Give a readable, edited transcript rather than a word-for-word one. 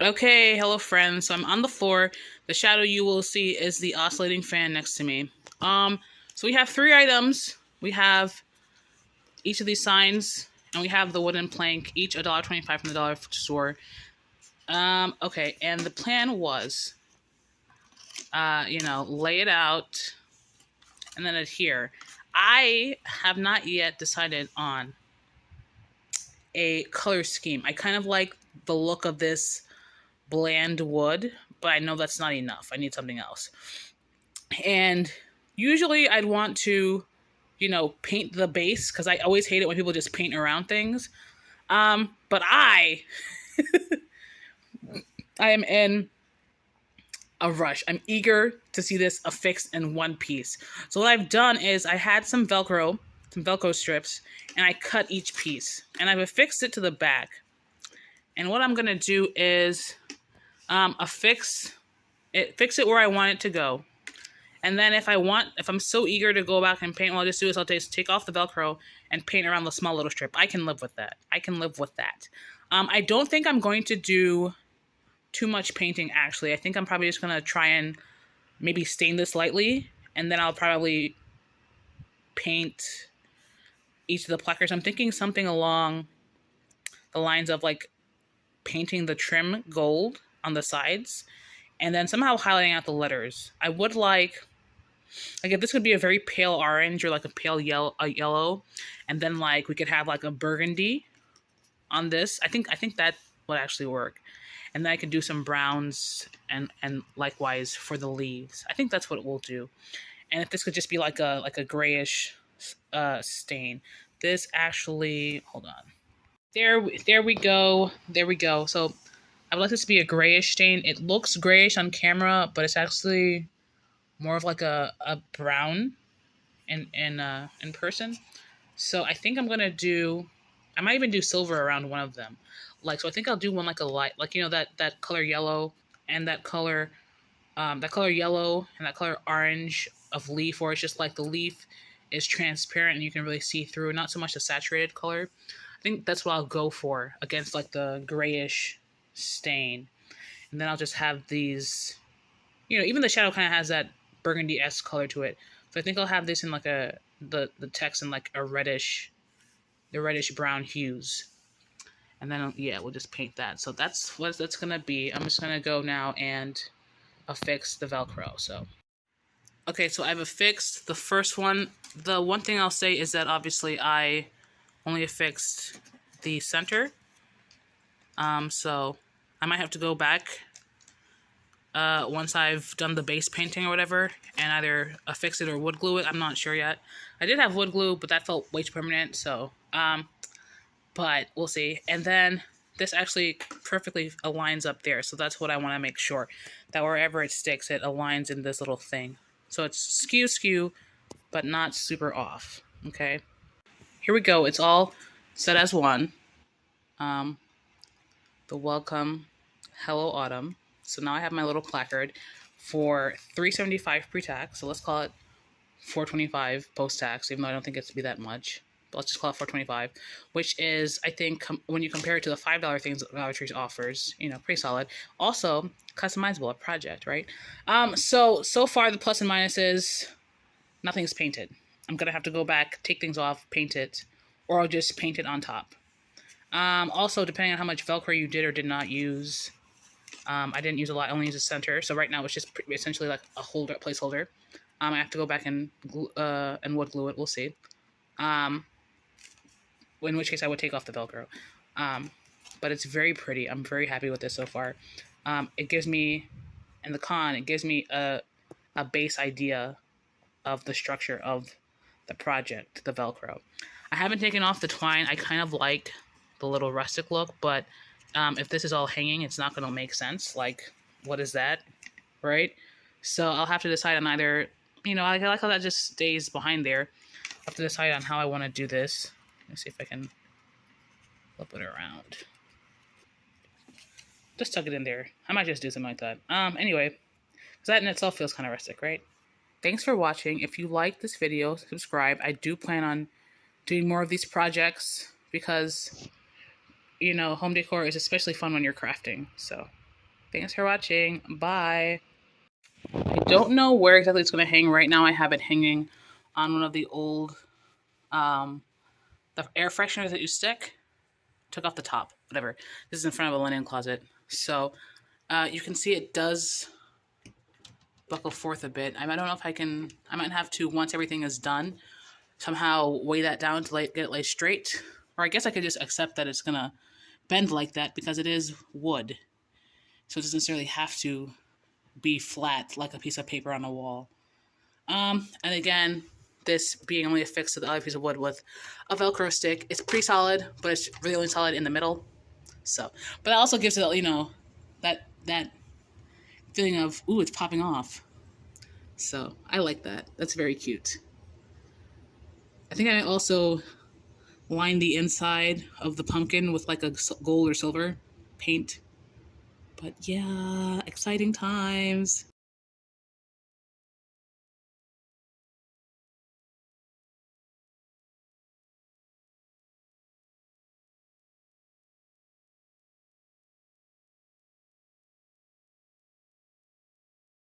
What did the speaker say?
Okay, hello friends. So I'm on the floor. The shadow you will see is the oscillating fan next to me. So we have three items. We have each of these signs, and we have the wooden plank, each $1.25 from the dollar store. Okay, and the plan was, lay it out and then adhere. I have not yet decided on a color scheme. I kind of like the look of this bland wood, but I know that's not enough. I need something else. And usually I'd want to, paint the base because I always hate it when people just paint around things. But I am in a rush. I'm eager to see this affixed in one piece. So what I've done is I had some Velcro strips, and I cut each piece, and I've affixed it to the back. And what I'm gonna do is fix it where I want it to go. And then if I'm so eager to go back and paint, what I'll just do is I'll just take off the Velcro and paint around the small little strip. I can live with that. I don't think I'm going to do too much painting, actually. I think I'm probably just going to try and maybe stain this lightly, and then I'll probably paint each of the placards. I'm thinking something along the lines of like painting the trim gold on the sides and then somehow highlighting out the letters. I would like if this could be a very pale orange or like a pale yellow, and then like we could have like a burgundy on this. I think that would actually work. And then I could do some browns and likewise for the leaves. I think that's what we'll do. And if this could just be like a grayish stain. This actually, hold on. There we go. There we go. So I would like this to be a grayish stain. It looks grayish on camera, but it's actually more of like a brown in person. So I think I'm gonna do. I might even do silver around one of them. So I think I'll do one like a light, that color yellow and that color yellow and that color orange of leaf, where it's just like the leaf is transparent and you can really see through. Not so much a saturated color. I think that's what I'll go for against like the grayish stain, and then I'll just have these. Even the shadow kind of has that burgundy-esque color to it. So I think I'll have this in like the text in like the reddish brown hues. And then, we'll just paint that. So that's what that's going to be. I'm just going to go now and affix the Velcro. Okay, so I've affixed the first one. The one thing I'll say is that obviously I only affixed the center. So I might have to go back once I've done the base painting or whatever, and either affix it or wood glue it. I'm not sure yet. I did have wood glue, but that felt way too permanent, so, but we'll see. And then this actually perfectly aligns up there, so that's what I want to make sure, that wherever it sticks, it aligns in this little thing. So it's skew, but not super off, okay? Here we go. It's all set as one. The welcome, hello autumn. So now I have my little placard for $3.75 pre-tax. So let's call it $4.25 post-tax, even though I don't think it's to be that much. But let's just call it $4.25, which is, I think, when you compare it to the $5 things that Dollar Tree offers, pretty solid. Also, customizable, a project, right? So far the plus and minuses, nothing's painted. I'm going to have to go back, take things off, paint it, or I'll just paint it on top. Also, depending on how much Velcro you did or did not use, I didn't use a lot. I only used the center. So right now it's just essentially like a placeholder. I have to go back and wood glue it. We'll see. In which case I would take off the Velcro. But it's very pretty. I'm very happy with this so far. It gives me, it gives me a base idea of the structure of the project, the Velcro. I haven't taken off the twine. I kind of like the little rustic look, but if this is all hanging, it's not going to make sense. Like, what is that? Right? So I'll have to decide on either, I like how that just stays behind there. I'll have to decide on how I want to do this. Let's see if I can flip it around. Just tuck it in there. I might just do something like that. Anyway, because that in itself feels kind of rustic, right? Thanks for watching. If you like this video, subscribe. I do plan on doing more of these projects because home decor is especially fun when you're crafting. So Thanks for watching. Bye. I don't know where exactly it's going to hang right now. I have it hanging on one of the old um, the air fresheners that you stick. Took off the top, whatever. This is in front of a linen closet. So you can see it does buckle forth a bit. I don't know if I can, I might have to, once everything is done, somehow weigh that down to get it laid straight. Or I guess I could just accept that it's going to bend like that because it is wood. So it doesn't necessarily have to be flat like a piece of paper on a wall. And again, this being only affixed to the other piece of wood with a Velcro stick, it's pretty solid, but it's really only solid in the middle. So, but that also gives it, that feeling of, ooh, it's popping off. So I like that. That's very cute. I think I also line the inside of the pumpkin with like a gold or silver paint. But yeah, exciting times.